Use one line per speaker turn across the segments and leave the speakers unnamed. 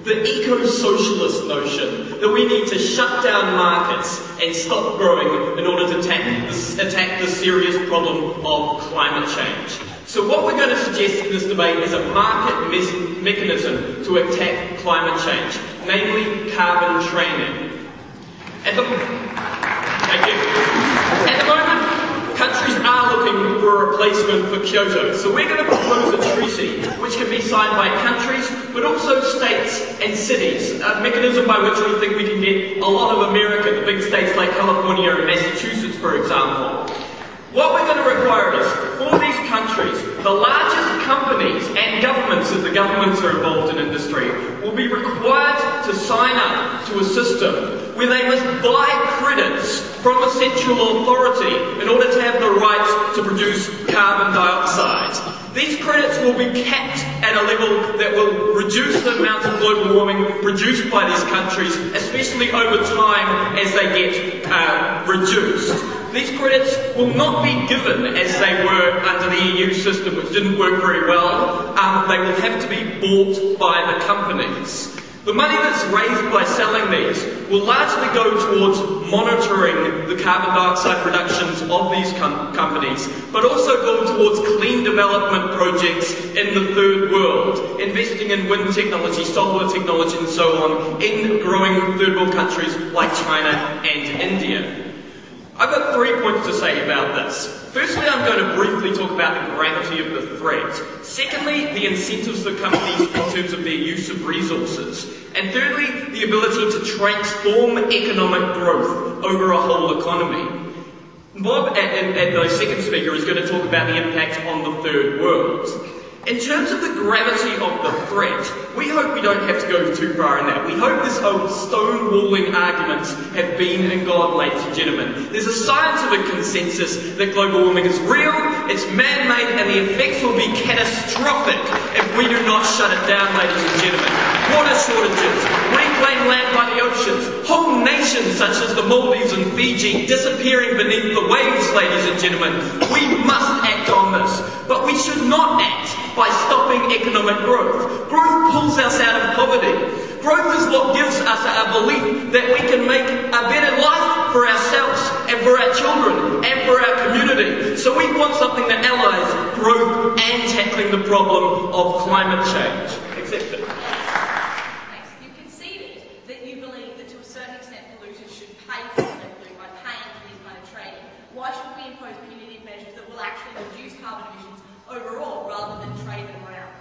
the eco-socialist notion that we need to shut down markets and stop growing in order to attack the serious problem of climate change. So what we're going to suggest in this debate is a market mechanism to attack climate change, namely carbon trading. At the moment, countries are looking for a replacement for Kyoto, so we're going to propose a treaty which can be signed by countries, but also states and cities, a mechanism by which we think we can get a lot of America, the big states like California and Massachusetts, for example. What we're going to require is, for these countries, the largest companies and governments, if the governments are involved in industry, will be required to sign up to a system where they must buy credits from a central authority in order to have the right to produce carbon dioxide. These credits will be capped at a level that will reduce the amount of global warming produced by these countries, especially over time as they get reduced. These credits will not be given as they were under the EU system, which didn't work very well. They will have to be bought by the companies. The money that's raised by selling these will largely go towards monitoring the carbon dioxide productions of these companies, but also go towards clean development projects in the third world, investing in wind technology, solar technology and so on, in growing third world countries like China and India. I've got 3 points to say about this. Firstly, I'm going to briefly talk about the gravity of the threat. Secondly, the incentives for companies in terms of their use of resources. And thirdly, the ability to transform economic growth over a whole economy. Bob, and the second speaker, is going to talk about the impact on the third world. In terms of the gravity of the threat, we hope we don't have to go too far in that. We hope this old stonewalling arguments have been in God, ladies and gentlemen. There's a scientific consensus that global warming is real, it's man-made, and the effects will be catastrophic if we do not shut it down, ladies and gentlemen. Water shortages, reclaimed land by the oceans, whole nations such as the Maldives and Fiji disappearing beneath the waves, ladies and gentlemen. We must act on this, but we should not act by stopping economic growth. Growth pulls us out of poverty. Growth is what gives us a belief that we can make a better life for ourselves and for our children and for our community. So we want something that allies growth and tackling the problem of climate change. Accept it.
Thanks. You conceded that you believe that to a certain extent polluters should pay for what they do by paying for this kind of trading. Why should we impose punitive measures that will actually reduce carbon emissions overall rather than trade them around?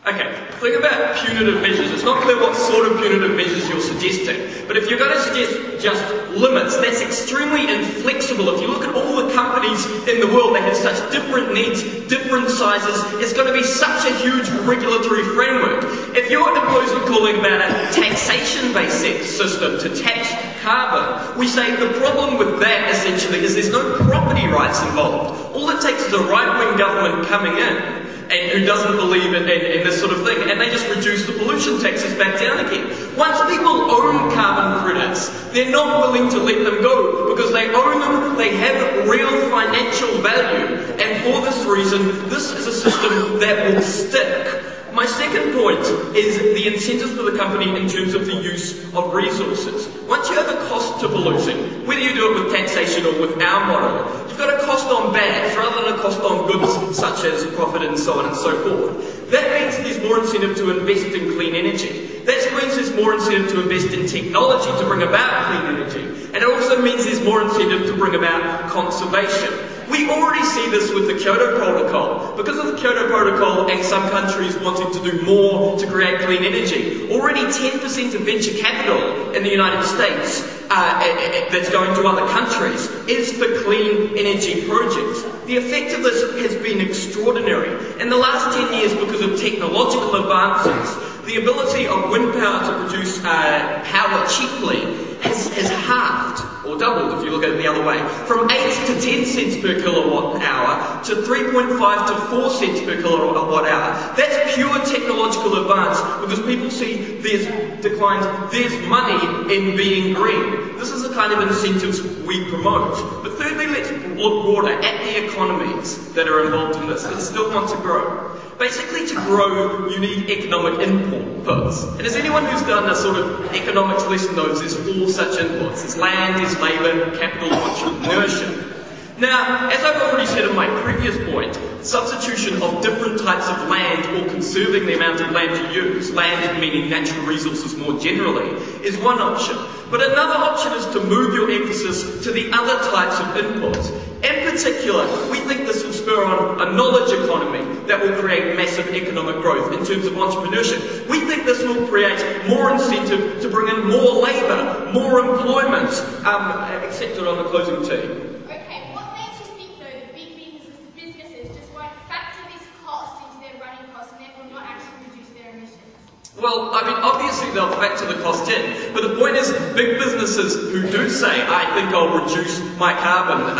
Okay, think about punitive measures. It's not clear what sort of punitive measures you're suggesting, but if you're going to suggest just limits, that's extremely inflexible. If you look at all the companies in the world, they have such different needs, different sizes, it's going to be such a huge regulatory framework. If you're imposing calling about a taxation-based system to tax carbon, we say the problem with that essentially is there's no property rights involved. All it takes is a right-wing government coming in and who doesn't believe in this sort of thing, and they just reduce the pollution taxes back down again. Once people own carbon credits, they're not willing to let them go, because they own them, they have real financial value, and for this reason, this is a system that will stick. My second point is the incentives for the company in terms of the use of resources. Once you have a cost to polluting, whether you do it with taxation or with our model, you've got a cost on bads rather than a cost on goods such as profit and so on and so forth. That means there's more incentive to invest in clean energy. That means there's more incentive to invest in technology to bring about clean energy. And it also means there's more incentive to bring about conservation. We already see this with the Kyoto Protocol. Because of the Kyoto Protocol and some countries wanting to do more to create clean energy, already 10% of venture capital in the United States that's going to other countries is for clean energy projects. The effect of this has been extraordinary. In the last 10 years, because of technological advances, the ability of wind power to produce power cheaply has halved, or doubled if you look at it the other way, from 8 to 10 cents per kilowatt hour to 3.5 to 4 cents per kilowatt hour. That's pure technological advance, because people see there's declines, there's money in being green. This is the kind of incentives we promote. But thirdly, let's look broader at the economies that are involved in this, that still want to grow. Basically, to grow, you need economic inputs. And as anyone who's done a sort of economics lesson knows, there's 4 such inputs. There's land, there's labour, capital, entrepreneurship. Now, as I've already said in my previous point, substitution of different types of land or conserving the amount of land you use, land meaning natural resources more generally, is one option. But another option is to move your emphasis to the other types of inputs. In particular, we think this will spur on a knowledge economy that will create massive economic growth in terms of entrepreneurship. We think this will create more incentive to bring in more labour, more employment, except on the closing team.
Okay, what makes you think though the big businesses just won't factor this cost into their running costs and therefore not actually reduce their emissions?
Well, I mean, obviously they'll factor the cost in, but the point is, big businesses who do say, I think I'll reduce my carbon,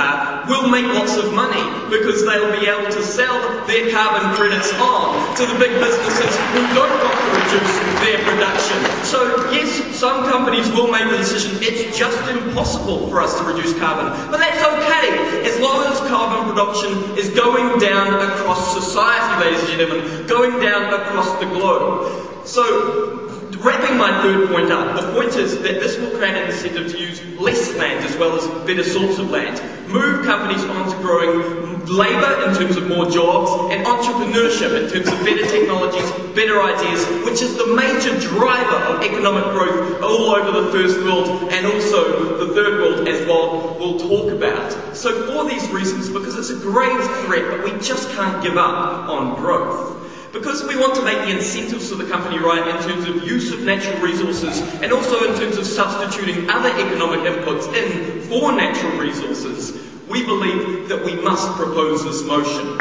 will make lots of money because they'll be able to sell their carbon credits on to the big businesses who don't want to reduce their production. So yes, some companies will make the decision, it's just impossible for us to reduce carbon, but that's okay, as long as carbon production is going down across society, ladies and gentlemen, going down across the globe. So, wrapping my third point up, the point is that this will create an incentive to use less land as well as better sorts of land, move companies on to growing labour in terms of more jobs, and entrepreneurship in terms of better technologies, better ideas, which is the major driver of economic growth all over the first world and also the third world, as we'll talk about. So for these reasons, because it's a grave threat, but we just can't give up on growth. Because we want to make the incentives for the company right in terms of use of natural resources and also in terms of substituting other economic inputs in for natural resources, we believe that we must propose this motion.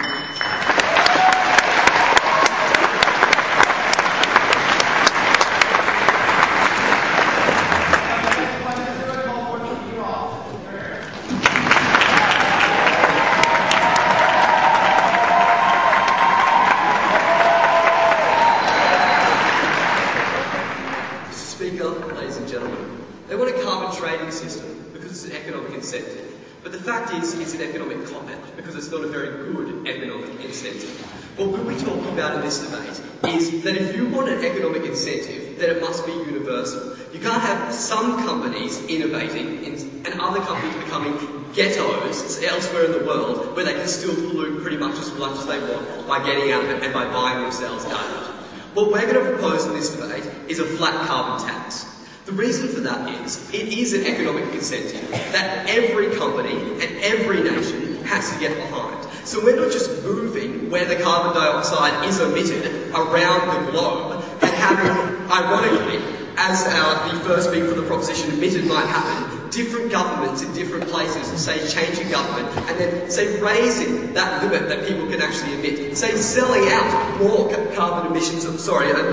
Ladies and gentlemen, they want a carbon trading system because it's an economic incentive. But the fact is, it's an economic comment because it's not a very good economic incentive. What we'll be talking about in this debate is that if you want an economic incentive, then it must be universal. You can't have some companies innovating and other companies becoming ghettos elsewhere in the world where they can still pollute pretty much as much as they want by getting out of it and by buying themselves out of it. What we're going to propose in this debate is a flat carbon tax. The reason for that is, it is an economic incentive that every company and every nation has to get behind. So we're not just moving where the carbon dioxide is emitted around the globe and having, ironically, as the first being for the proposition admitted might happen, different governments in different places, say changing government, and then say raising that limit that people can actually emit, say selling out more carbon emissions, and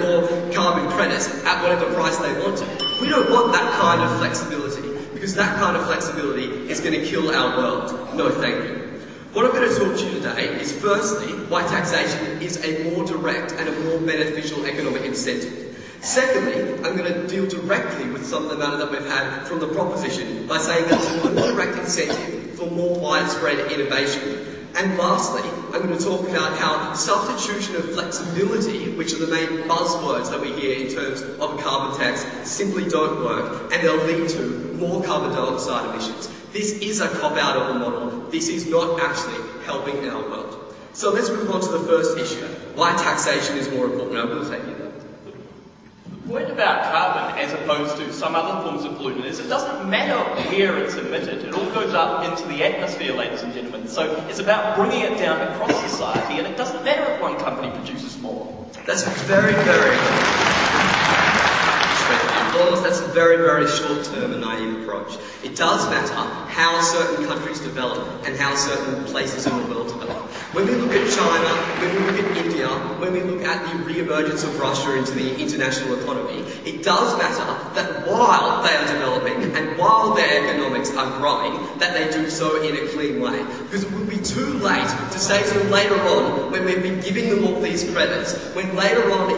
more carbon credits at whatever price they want to. We don't want that kind of flexibility, because that kind of flexibility is going to kill our world. No thank you. What I'm going to talk to you today is firstly, why taxation is a more direct and a more beneficial economic incentive. Secondly, I'm going to deal directly with some of the matter that we've had from the proposition by saying that it's a more direct incentive for more widespread innovation. And lastly, I'm going to talk about how substitution of flexibility, which are the main buzzwords that we hear in terms of a carbon tax, simply don't work, and they'll lead to more carbon dioxide emissions. This is a cop-out of the model. This is not actually helping our world. So let's move on to the first issue, why taxation is more important. I will take you there.
The point about carbon, as opposed to some other forms of pollutant, is it doesn't matter where it's emitted. It all goes up into the atmosphere, ladies and gentlemen. So it's about bringing it down across society, and it doesn't matter if one company produces more.
That's very, very... That's a very, very short-term and naive approach. It does matter how certain countries develop and how certain places in the world develop. When we look at China, when we look at India, when we look at the re-emergence of Russia into the international economy, it does matter that while they are developing and while their economics are growing, that they do so in a clean way. Because it would be too late to say to them later on, when we've been giving them all these credits, when later on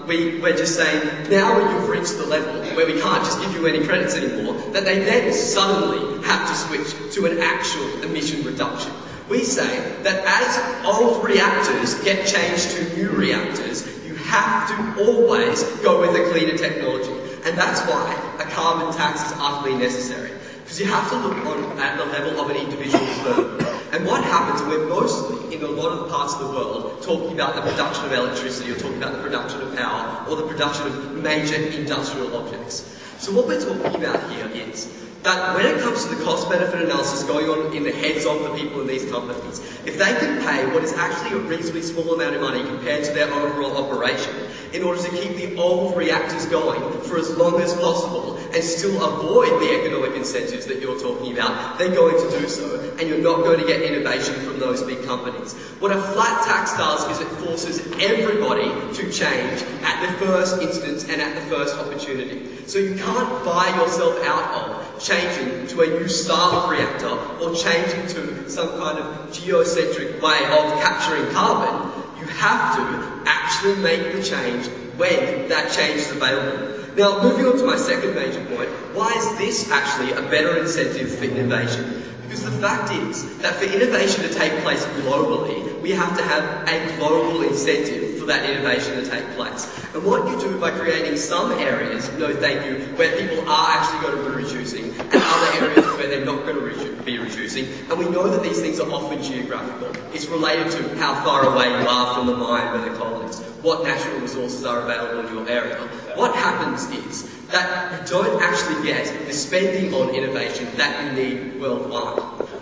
we're just saying, now when you've reached the level where we can't just give you any credits anymore, that they then suddenly have to switch to an actual emission reduction. We say that as old reactors get changed to new reactors, you have to always go with a cleaner technology. And that's why a carbon tax is utterly necessary. Because you have to look at the level of an individual firm. And what happens, we're mostly, in a lot of parts of the world, talking about the production of electricity, or talking about the production of power, or the production of major industrial objects. So what we're talking about here is that when it comes to the cost-benefit analysis going on in the heads of the people in these companies, if they can pay what is actually a reasonably small amount of money compared to their overall operation in order to keep the old reactors going for as long as possible and still avoid the economic incentives that you're talking about, they're going to do so, and you're not going to get innovation from those big companies. What a flat tax does is it forces everybody to change at the first instance and at the first opportunity. So you can't buy yourself out of changing to a new style of reactor or changing to some kind of geocentric way of capturing carbon. You have to actually make the change when that change is available. Now, moving on to my second major point, why is this actually a better incentive for innovation? Because the fact is that for innovation to take place globally, we have to have a global incentive for that innovation to take place. And what you do by creating some areas, no thank you, where people are actually going to be reducing, and other areas where they're not going to be reducing, and we know that these things are often geographical. It's related to how far away you are from the mine where the coal is, what natural resources are available in your area. What happens is that you don't actually get the spending on innovation that you need worldwide.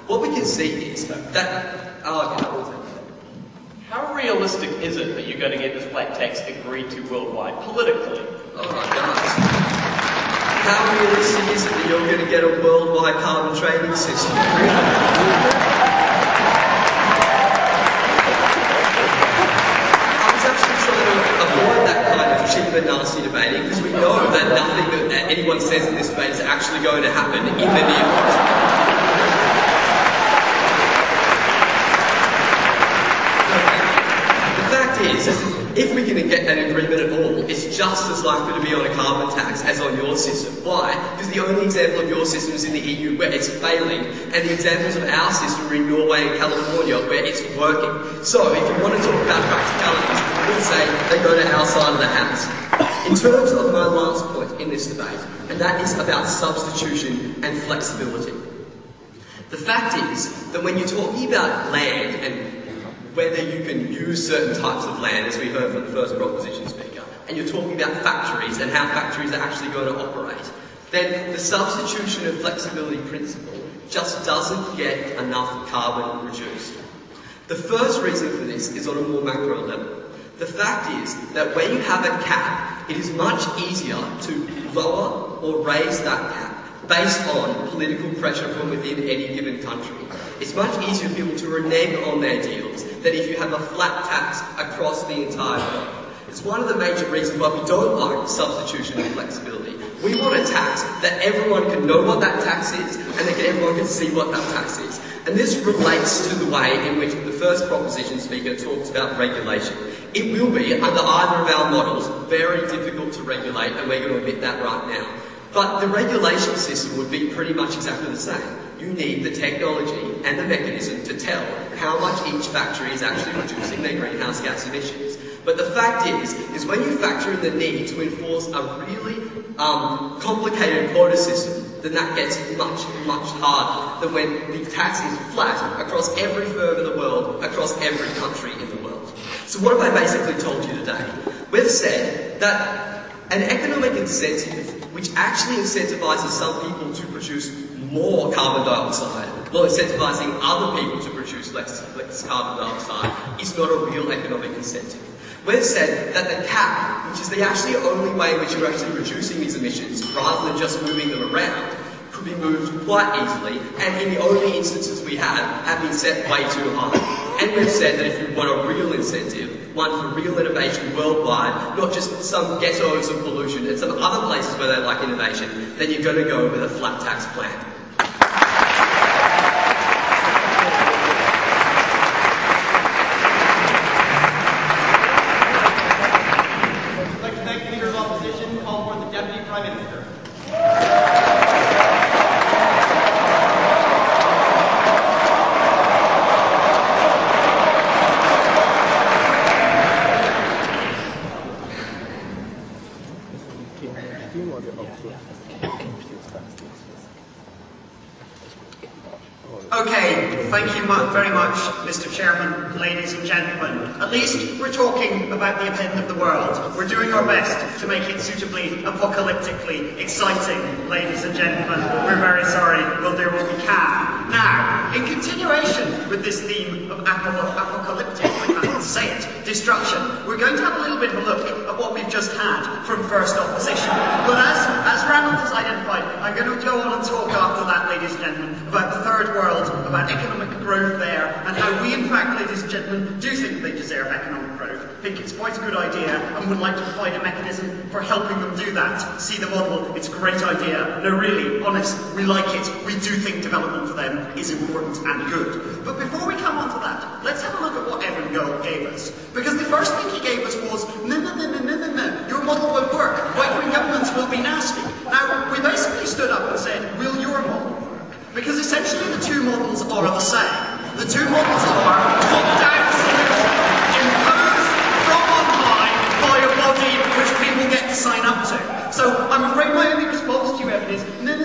What we can see is that...
How realistic is it that you're going to get this flat tax agreed to worldwide, politically?
Oh my gosh. How realistic is it that you're going to get a worldwide carbon trading system? Avoid that kind of cheap and nasty debating, because we know that nothing that anyone says in this debate is actually going to happen in the near future. The fact is, if we can get an agreement at all, it's just as likely to be on a carbon tax as on your system. Why? Because the only example of your system is in the EU where it's failing, and the examples of our system are in Norway and California where it's working. So, if you want to talk about practicalities, we'd say they go to our side of the house. In terms of my last point in this debate, and that is about substitution and flexibility. The fact is that when you're talking about land and whether you can use certain types of land, as we heard from the first proposition speaker, and you're talking about factories and how factories are actually going to operate, then the substitution and flexibility principle just doesn't get enough carbon reduced. The first reason for this is on a more macro level. The fact is that when you have a cap, it is much easier to lower or raise that cap based on political pressure from within any given country. It's much easier for people to renege on their deals than if you have a flat tax across the entire world. It's one of the major reasons why we don't like substitution and flexibility. We want a tax that everyone can know what that tax is and that everyone can see what that tax is. And this relates to the way in which the first proposition speaker talks about regulation. It will be, under either of our models, very difficult to regulate, and we're going to admit that right now. But the regulation system would be pretty much exactly the same. You need the technology and the mechanism to tell how much each factory is actually reducing their greenhouse gas emissions. But the fact is when you factor in the need to enforce a really complicated quota system, then that gets much, much harder than when the tax is flat across every firm in the world, across every country in the world. So what have I basically told you today? We've said that an economic incentive which actually incentivizes some people to produce more carbon dioxide, while incentivizing other people to produce less carbon dioxide, is not a real economic incentive. We've said that the cap, which is the actually only way in which you're actually reducing these emissions, rather than just moving them around, could be moved quite easily, and in the only instances we have been set way too high. And we've said that if you want a real incentive, one for real innovation worldwide, not just some ghettos of pollution and some other places where they like innovation, then you're going to go with a flat tax plan.
I'd like to thank the Leader of Opposition, call for the Deputy Prime Minister. Okay, thank you very much, Mr. Chairman, ladies and gentlemen. At least we're talking about the end of the world. We're doing our best to make it suitably apocalyptically exciting, ladies and gentlemen. We're very sorry, we'll do what we can. Now, in continuation with this theme of apocalyptic, I can't say it, destruction, we're going to have a little bit of a look at what we've just had from First Opposition. But as Ranald has identified, I'm going to go on and talk after that, ladies and gentlemen, about the third world, about economic growth there, and how we, in fact, ladies and gentlemen, do think they deserve economic growth. Think it's quite a good idea, and would like to provide a mechanism for helping them do that. See the model, it's a great idea. No, really, honest, we like it. We do think development for them is important and good. But before we come on to that, let's have a look at what Evan Gold gave us. Because the first thing he gave us was, no, your model won't work. Right-wing governments will be nasty. Now, we basically stood up and said, will your model work? Because essentially the two models are the same. The two models are top-down solution, imposed from on high by a body which people get to sign up to. So I'm afraid my only response to you, Evan, is no.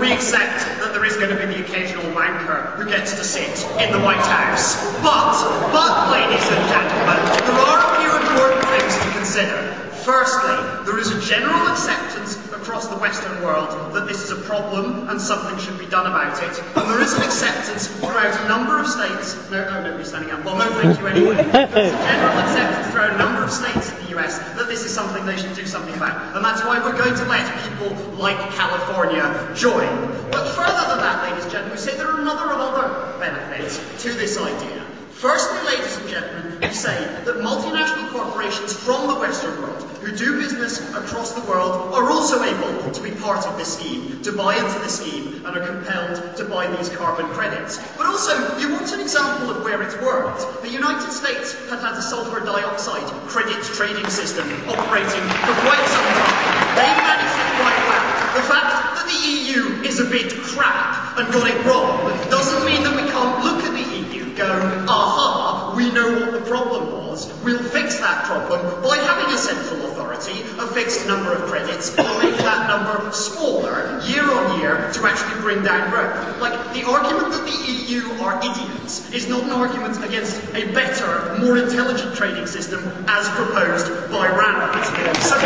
We accept that there is going to be the occasional wanker who gets to sit in the White House. But, ladies and gentlemen, there are a few important things to consider. Firstly, there is a general acceptance across the Western world that this is a problem and something should be done about it. And there is an acceptance throughout a number of states. No, nobody's standing up. Well, no, thank you anyway. There's a general acceptance throughout a number of states in the US that this is something they should do something about. And that's why we're going to let people like California join. But further than that, ladies and gentlemen, we say there are other benefits to this idea. Firstly, ladies and gentlemen, we say that multinational corporations from the Western world who do business across the world are also able to be part of this scheme, to buy into the scheme, and are compelled to buy these carbon credits. But also, you want an example of where it's worked. The United States has had a sulfur dioxide credit trading system operating for quite some time. They've managed it quite well. The fact that the EU is a bit crap and got it wrong doesn't mean that we can't look at the EU, go, aha, we know what the problem was, we'll fix that problem by having a central authority, a fixed number of credits, and make that number smaller year on year to actually bring down growth. Like, the argument that the EU are idiots is not an argument against a better, more intelligent trading system as proposed by Ranald. So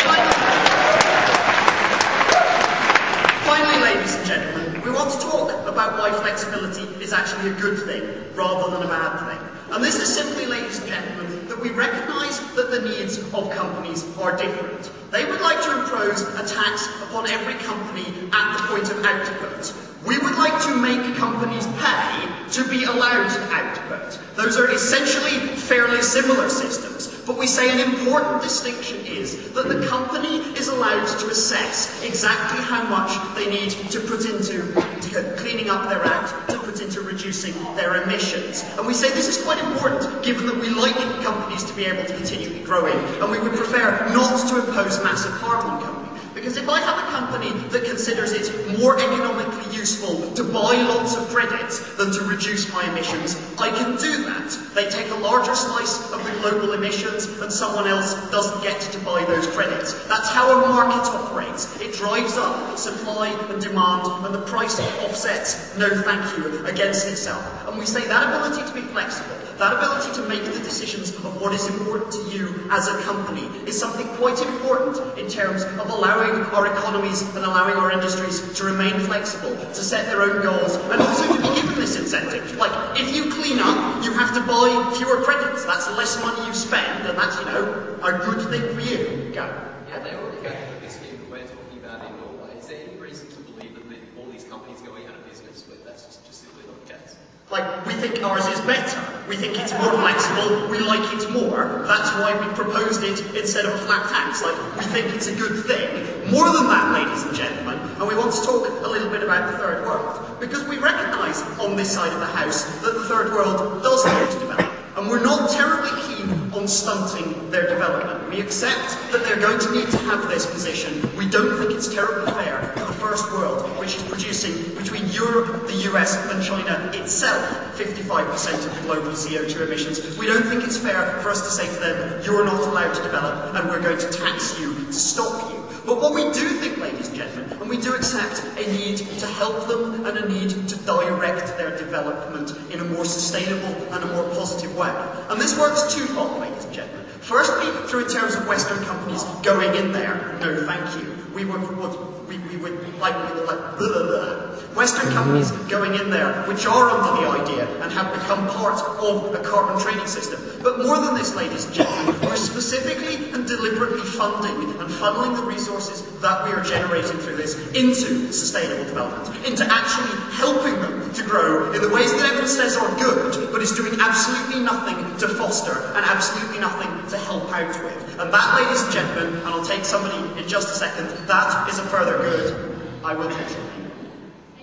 finally, ladies and gentlemen, we want to talk about why flexibility is actually a good thing rather than a bad thing. And this is simply, ladies and gentlemen, that we recognise that the needs of companies are different. They would like to impose a tax upon every company at the point of output. We would like to make companies pay to be allowed to output. Those are essentially fairly similar systems. But we say an important distinction is that the company is allowed to assess exactly how much they need to put into cleaning up their act, to put into reducing their emissions. And we say this is quite important, given that we like companies to be able to continue growing, and we would prefer not to impose massive harm on companies. Because if I have a company that considers it more economically useful to buy lots of credits than to reduce my emissions, I can do that. They take a larger slice of the global emissions and someone else doesn't get to buy those credits. That's how a market operates. It drives up supply and demand, and the price offsets no thank you against itself. And we say that ability to be flexible, that ability to make the decisions of what is important to you as a company is something quite important in terms of allowing our economies and allowing our industries to remain flexible, to set their own goals, and also to be given this incentive. Like, if you clean up, you have to buy fewer credits. That's less money you spend, and that's, a good thing for you. Go.
Yeah, they already have this scheme that we're talking about in Norway. Is there any reason to believe that all these companies are going out of business, but that's just simply not the case?
Like, we think ours is better. We think it's more flexible. We like it more. That's why we proposed it instead of a flat tax. Like, we think it's a good thing. More than that, ladies and gentlemen, and we want to talk a little bit about the third world. Because we recognise on this side of the house that the third world does need to develop. And we're not terribly keen on stunting their development. We accept that they're going to need to have this position. We don't think it's terribly fair for the first world, which is producing, between Europe, the US and China itself, 55% of global CO2 emissions. We don't think it's fair for us to say to them, you're not allowed to develop and we're going to tax you to stop you. But what we do think, ladies and gentlemen, and we do accept a need to help them and a need to direct their development in a more sustainable and a more positive way. And this works twofold, ladies and gentlemen. Firstly, through in terms of Western companies going in there. No, thank you. We would like blah, blah, blah. Western companies going in there, which are under the idea and have become part of a carbon trading system. But more than this, ladies and gentlemen, we're specifically and deliberately funding and funneling the resources that we are generating through this into sustainable development, into actually helping them to grow in the ways that everyone says are good, but is doing absolutely nothing to foster and absolutely nothing to help out with. And that, ladies and gentlemen, and I'll take somebody in just a second, that is a further good. I will take something.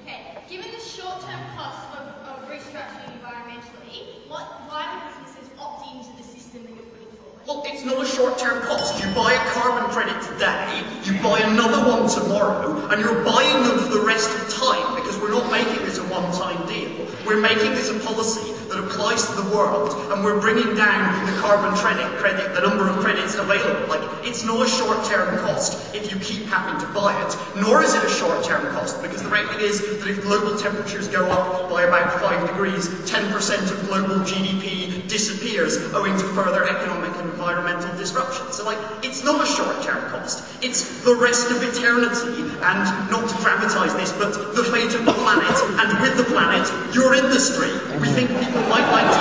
Okay, given the short-term costs of restructuring environmentally, why do businesses opt into the system that you're putting forward?
Well, it's not a short-term cost. You buy a carbon credit today, you buy another one tomorrow, and you're buying them for the rest of time, because we're not making this a one-time deal. We're making this a policy that applies to the world, and we're bringing down the carbon credit, the number of credits available. Like, it's not a short-term cost if you keep having to buy it, nor is it a short-term cost, because the reality is that if global temperatures go up by about 5 degrees, 10% of global GDP disappears owing to further economic and environmental disruption. So, like, it's not a short-term cost. It's the rest of eternity, and not to dramatise this, but the fate of the planet, and with the planet, your industry. We think people might like to,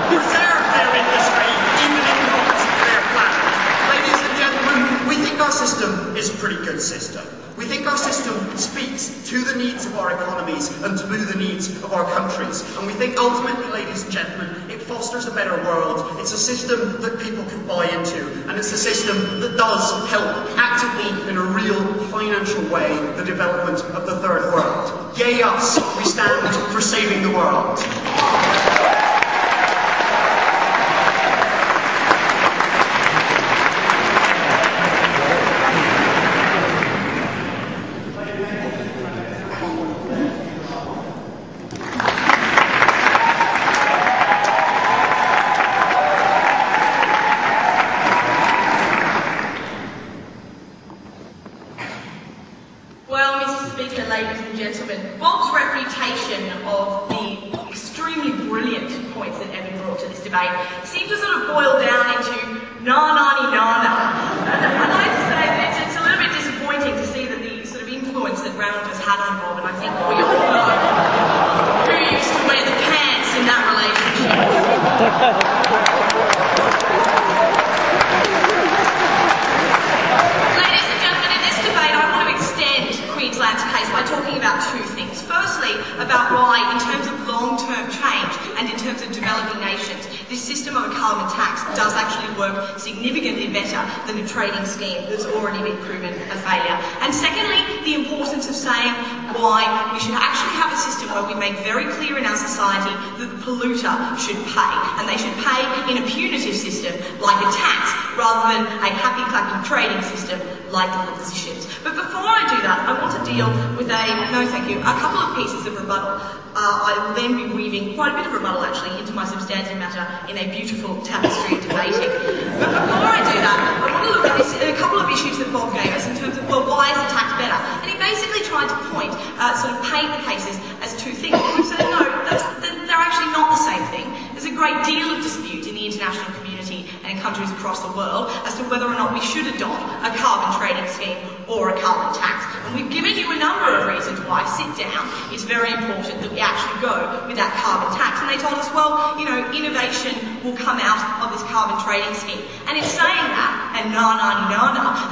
preserve their industry, even if not their planet. Ladies and gentlemen, we think our system is a pretty good system. We think our system speaks to the needs of our economies and to the needs of our countries. And we think ultimately, ladies and gentlemen, it fosters a better world. It's a system that people can buy into, and it's a system that does help actively, in a real financial way, the development of the third world. Yay us, we stand for saving the world.
Than a trading scheme that's already been proven a failure. And secondly, the importance of saying why we should actually have a system where we make very clear in our society that the polluter should pay, and they should pay in a punitive system like a tax, rather than a happy-clappy trading system like the propositions. But before I do that, I want to deal with a couple of pieces of rebuttal. I will then be weaving quite a bit of rebuttal, actually, into my substantive matter in a beautiful tapestry of debating. But before I do that, I want to look at a couple of issues that Bob gave us in terms of, well, why is the tax better? And he basically tried to paint the cases as two things. And we said, no, they're actually not the same thing. There's a great deal of dispute in the international community and in countries across the world as to whether or not we should adopt a carbon trading scheme or a carbon tax. And we've given you a number of reasons why. Sit down. It's very important that we actually go with that carbon tax. And they told us, well, innovation will come out of this carbon trading scheme. And in saying that, and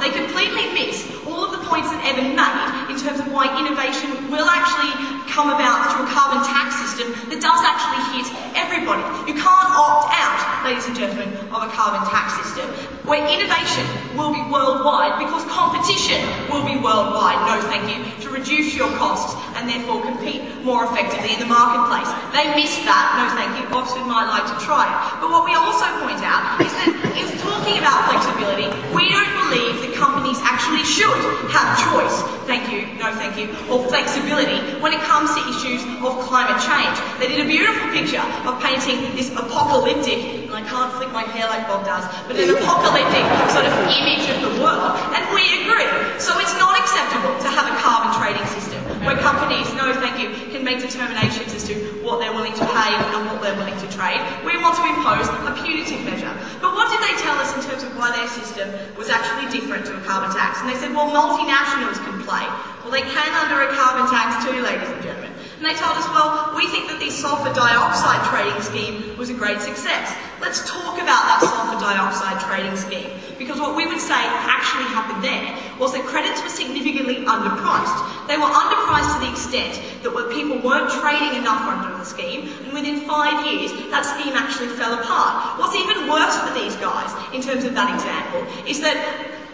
they completely miss all of the points that Evan made in terms of why innovation will actually come about through a carbon tax system that does actually hit everybody. You can't opt out, ladies and gentlemen, of a carbon tax system where innovation will be worldwide because competition will be worldwide, no thank you, to reduce your costs and therefore compete more effectively in the marketplace. They missed that, no thank you. Oxford might like to try it. But what we also point out is that in talking about flexibility, we don't believe that companies actually should have choice, thank you, no thank you, or flexibility when it comes to issues of climate change. They did a beautiful picture of painting this apocalyptic, and I can't flick my hair like Bob does, but an apocalyptic sort of image of the world, and we agree. So it's not acceptable to have a carbon trading system where companies, no thank you, can make determinations as to what they're willing to pay and what they're willing to trade. We want to impose a punitive measure. But what did they tell us in terms of why their system was actually different to a carbon tax? And they said, well, multinationals can play. Well, they can under a carbon tax too, ladies and gentlemen. And they told us, well, we think that the sulfur dioxide trading scheme was a great success. Let's talk about that sulfur dioxide trading scheme. Because what we would say actually happened there was that credits were significantly underpriced. They were underpriced to the extent that people weren't trading enough under the scheme, and within 5 years, that scheme actually fell apart. What's even worse for these guys, in terms of that example, is that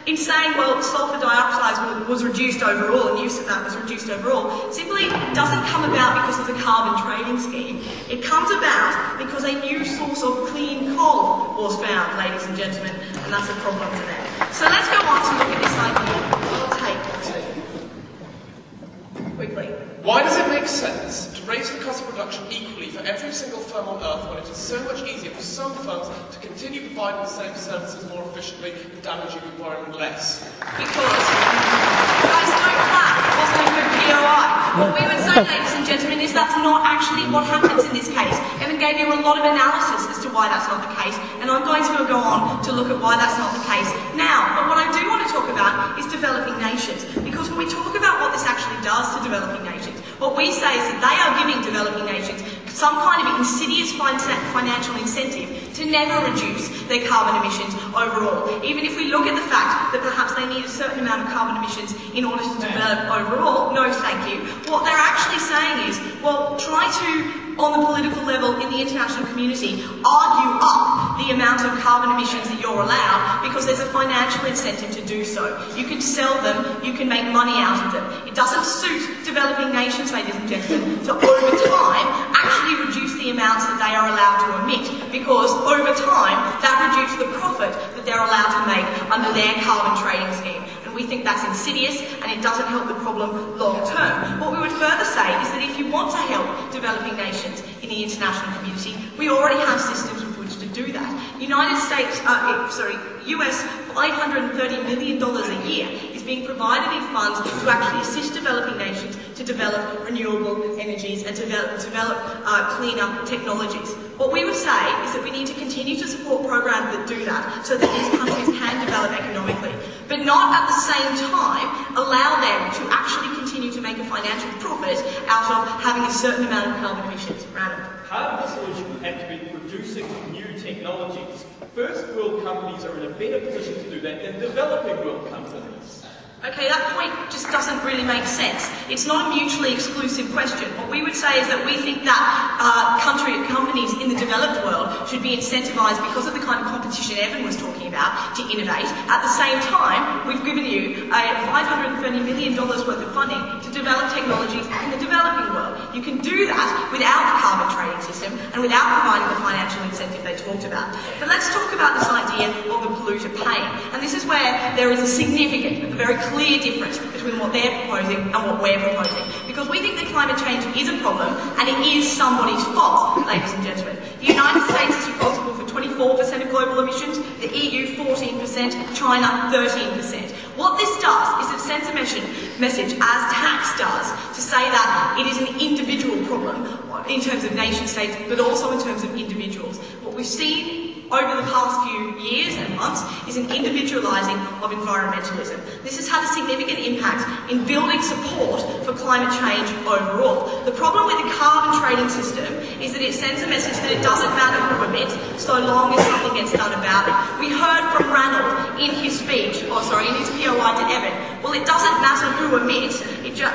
in saying, well, sulfur dioxide was reduced overall, and use of that was reduced overall, simply doesn't come about because of the carbon trading scheme. It comes about because a new source of clean coal was found, ladies and gentlemen, and that's a problem for them. So let's go on to look at this idea. We'll take two. Quickly.
Why does it make sense to raise the cost of production equally for every single firm on Earth when it is so much easier for some firms to continue providing the same services more efficiently and damaging the environment less?
Because, guys, don't clap, it wasn't a good POI. What we would say, ladies and gentlemen, is that's not actually what happens in this case. Evan gave you a lot of analysis as to why that's not the case, and I'm going to go on to look at why that's not the case now. But what I do want to talk about is developing nations, because when we talk about what this actually does to developing nations, what we say is that they are giving developing nations some kind of insidious financial incentive to never reduce their carbon emissions overall. Even if we look at the fact that perhaps they need a certain amount of carbon emissions in order to develop overall, no thank you. What they're actually saying is, well, try to, on the political level in the international community, argue up the amount of carbon emissions that you're allowed because there's a financial incentive to do so. You can sell them, you can make money out of them. It doesn't suit developing nations, ladies and gentlemen, to over time actually reduce the amounts that they are allowed to emit, because over time that reduces the profit that they're allowed to make under their carbon trading scheme. And we think that's insidious and it doesn't help the problem long term. What we would further say is that if you want to help developing nations in the international community, we already have systems with which to do that. US $530 million a year is being provided in funds to actually assist developing nations to develop renewable energies and to develop cleaner technologies. What we would say is that we need to continue to support programs that do that so that these countries can develop economically, but not at the same time allow them to actually continue to make a financial profit out of having a certain amount of carbon emissions. Random.
Part of the solution would have to be producing new technologies. First world companies are in a better position to do that than developing world companies.
Okay, that point just doesn't really make sense. It's not a mutually exclusive question. What we would say is that we think that companies in the developed world should be incentivised because of the kind of competition Evan was talking about to innovate. At the same time, we've given you $530 million worth of funding to develop technologies in the developing world. You can do that without the carbon trading system and without providing the financial incentive they talked about. But let's talk about this idea of the polluter paying. And this is where there is a significant, a very clear difference between what they're proposing and what we're proposing. Because we think that climate change is a problem and it is somebody's fault, ladies and gentlemen. The United States is responsible for 24% of global emissions, the EU 14%, China 13%. What this does is it sends a message, as tax does, to say that it is an individual problem in terms of nation states, but also in terms of individuals. What we've seen over the past few years and months is an individualising of environmentalism. This has had a significant impact in building support for climate change overall. The problem with the carbon trading system is that it sends a message that it doesn't matter who emits, so long as something gets done about it. We heard from Ranald in his speech, in his POI to Evan, well, it doesn't matter who emits,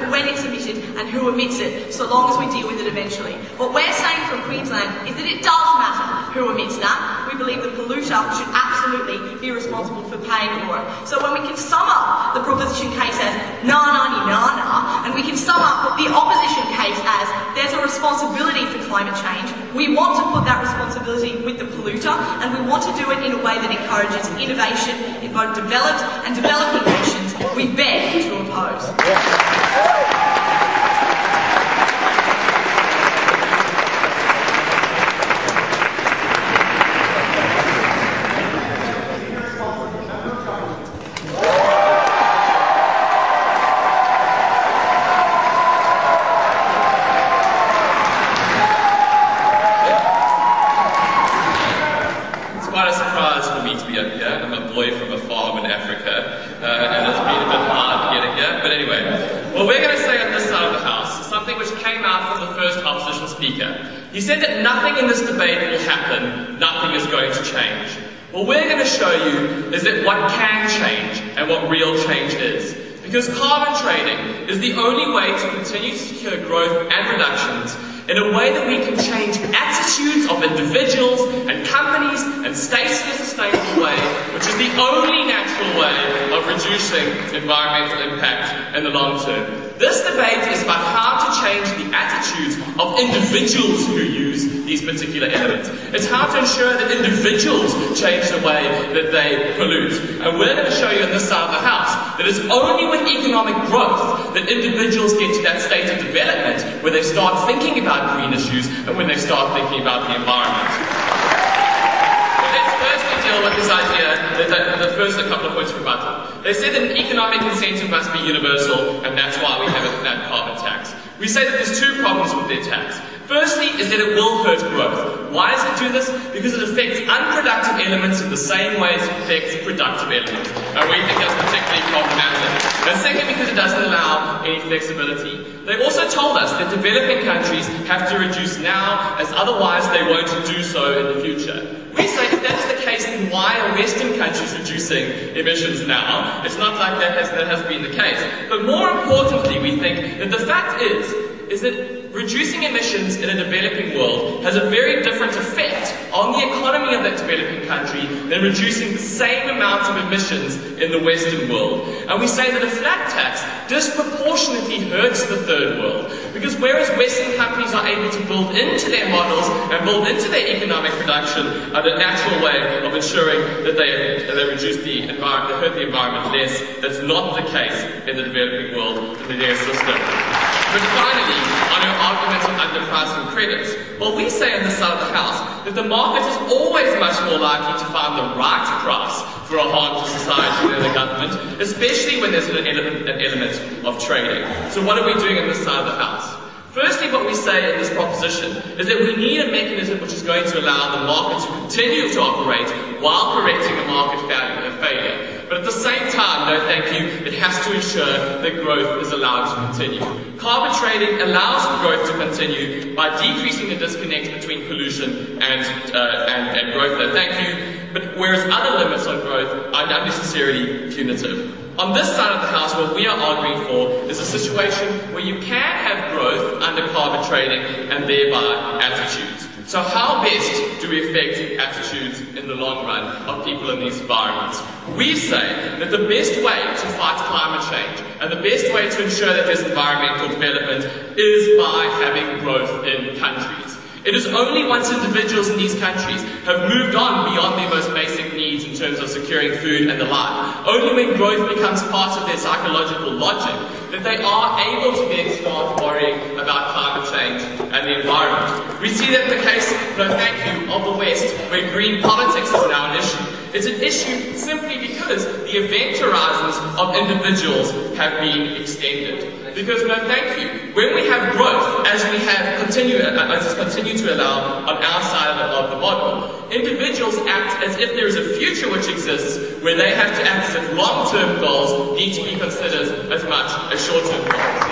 when it's emitted and who emits it, so long as we deal with it eventually. What we're saying from Queensland is that it does matter who emits that. We believe the polluter should absolutely be responsible for paying for it. So when we can sum up the proposition case as na-na-ni-na-na, and we can sum up the opposition case as there's a responsibility for climate change, We want to put that responsibility with the polluter, and we want to do it in a way that encourages innovation in both developed and developing nations. We beg to oppose.
He said that nothing in this debate will happen, nothing is going to change. What we're going to show you is that what can change and what real change is. Because carbon trading is the only way to continue to secure growth and reductions in a way that we can change attitudes of individuals and companies and states in a sustainable way, which is the only natural way of reducing environmental impact in the long term. This debate is about how to change the attitudes of individuals who use these particular elements. It's how to ensure that individuals change the way that they pollute. And we're going to show you on this side of the house that it's only with economic growth that individuals get to that state of development where they start thinking about green issues and when they start thinking about the environment. Let's firstly deal with this idea, a couple of points of rebuttal. They say that an economic incentive must be universal, and that's why we have that carbon tax. We say that there's two problems with their tax. Firstly is that it will hurt growth. Why does it do this? Because it affects unproductive elements in the same way as it affects productive elements. And we think that's particularly problematic. And second, because it doesn't allow any flexibility. They also told us that developing countries have to reduce now, as otherwise they won't do so in the future. We say if that is the case, then why are Western countries reducing emissions now? It's not like that has been the case. But more importantly, we think that the fact is that reducing emissions in a developing world has a very different effect on the economy of that developing country than reducing the same amount of emissions in the Western world. And we say that a flat tax disproportionately hurts the third world, because whereas Western countries are able to build into their models and build into their economic production a natural way of ensuring that they reduce the environment, they hurt the environment less, that's not the case in the developing world in their system. But finally, on our arguments on underpricing credits, well, we say on this side of the house that the market is always much more likely to find the right price for a harm to society than the government, especially when there's an element of trading. So what are we doing on this side of the house? Firstly, what we say in this proposition is that we need a mechanism which is going to allow the market to continue to operate while correcting a market failure. But at the same time, no thank you, it has to ensure that growth is allowed to continue. Carbon trading allows growth to continue by decreasing the disconnect between pollution and growth, no thank you. But whereas other limits on growth are unnecessarily punitive. On this side of the house, what we are arguing for is a situation where you can have growth under carbon trading and thereby attitudes. So how best do we affect attitudes in the long run of people in these environments? We say that the best way to fight climate change and the best way to ensure that there's environmental development is by having growth in countries. It is only once individuals in these countries have moved on beyond their most basic needs in terms of securing food and the like, only when growth becomes part of their psychological logic, that they are able to then start worrying about climate change and the environment. We see that in the case, no thank you, of the West, where green politics is now an issue. It's an issue simply because the event horizons of individuals have been extended. Because, no thank you, when we have growth, as we have continue to allow on our side of the model, individuals act as if there is a future which exists where they have to act as if long-term goals need to be considered as much as short-term goals.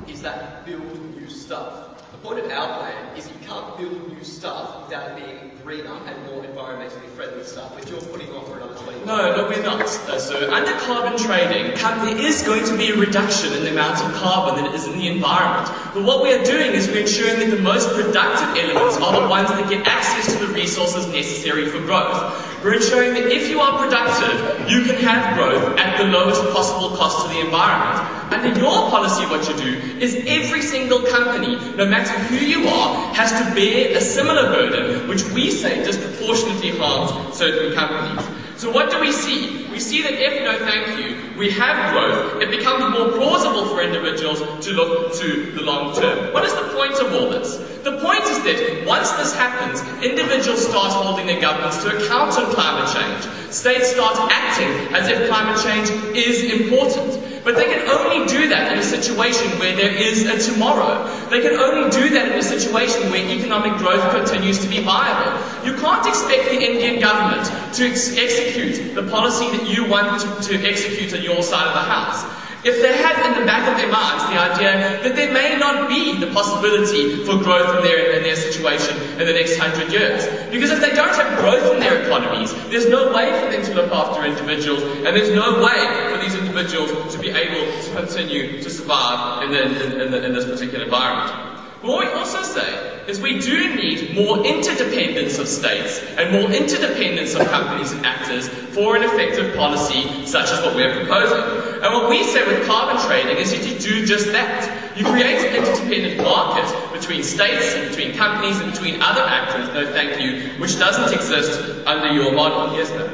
Is that build new stuff. The point of our plan is you can't build new stuff without being greener and more environmentally friendly stuff, which you're putting off for another 20 years.
No, we're not. So under carbon trading, there is going to be a reduction in the amount of carbon that is in the environment. But what we are doing is we're ensuring that the most productive elements are the ones that get access to the resources necessary for growth. We're ensuring that if you are productive, you can have growth at the lowest possible cost to the environment. Under your policy, what you do is every single company, no matter who you are, has to bear a similar burden, which we say disproportionately harms certain companies. So what do we see? We see that if, no thank you, we have growth, it becomes more plausible for individuals to look to the long term. What is the point of all this? The point is that once this happens, individuals start holding their governments to account on climate change. States start acting as if climate change is important. But they can only do that in a situation where there is a tomorrow. They can only do that in a situation where economic growth continues to be viable. You can't expect the Indian government to execute the policy that you want to execute on your side of the house if they have in the back of their minds the idea that there may not be the possibility for growth in their situation in the next 100 years. Because if they don't have growth in their economies, there's no way for them to look after individuals, and there's no way for these individuals to be able to continue to survive in this particular environment. But what we also say is we do need more interdependence of states and more interdependence of companies and actors for an effective policy such as what we're proposing. And what we say with carbon trading is that you do just that. You create an interdependent market between states and between companies and between other actors, no thank you, which doesn't exist under your model. Yes, ma'am?